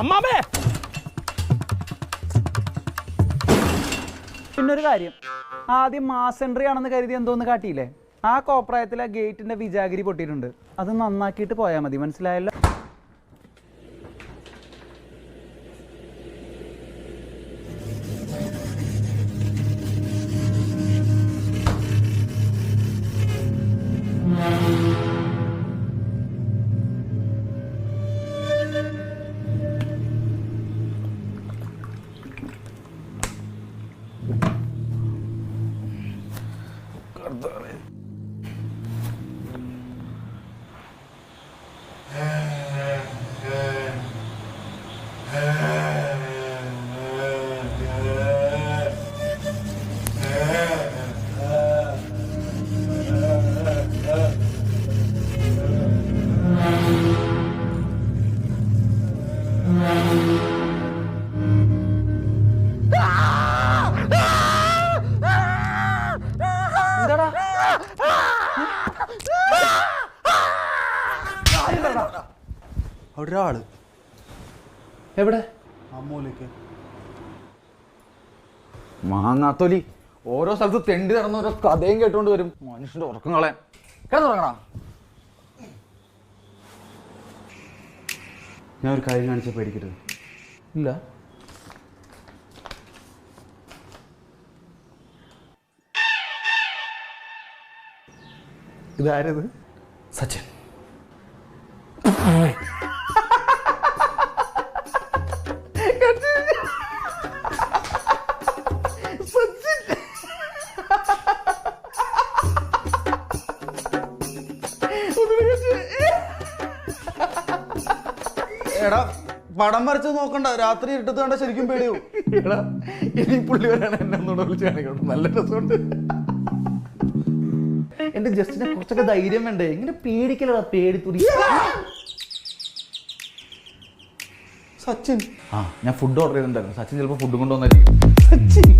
അമ്മാമേ. പിന്നൊരു കാര്യം, ആദ്യം മാസ് എൻട്രി ആണെന്ന് കരുതി എന്തോന്ന് കാട്ടിയില്ലേ? ആ കോപ്രായത്തിലെ ഗേറ്റിന്റെ വിജാഗിരി പൊട്ടിയിട്ടുണ്ട്. അത് നന്നാക്കിയിട്ട് പോയാൽ മതി, മനസ്സിലായല്ലോ? ഒരാള് എവിടെ? അമ്മൂലേക്ക് മാങ്ങാത്തൊലി ഓരോ സ്ഥലത്ത് തെണ്ടി നടന്ന ഓരോ കഥയും കേട്ടോണ്ട് വരും. മനുഷ്യന്റെ ഉറക്കം കളയാൻ കിടന്നുറങ്ങണ. ഞാൻ ഒരു കാര്യം കാണിച്ച പേടിക്കരുത്. ഇല്ല. ഇതാരത്? സച്ചിൻ. എടാ പടം വരച്ച് നോക്കണ്ട, രാത്രി ഇട്ടത്ത് കണ്ട ശരിക്കും പേടിയോ? എടാ ഇനി പുള്ളി വരാണ് എന്നെ ഒന്നുകൂടെ വിളിച്ച് കാണിക്കണം. നല്ല രസമുണ്ട്. എന്റെ ജസ്റ്റിനെ കുറച്ചൊക്കെ ധൈര്യം വേണ്ടേ? ഇങ്ങനെ പേടിക്കലടാ, പേടിത്തുടി. സച്ചിൻ. ഞാൻ ഫുഡ് ഓർഡർ ചെയ്തിട്ടുണ്ടായിരുന്നു. സച്ചിൻ ചിലപ്പോൾ ഫുഡ് കൊണ്ടുവന്നായിരിക്കും. സച്ചിൻ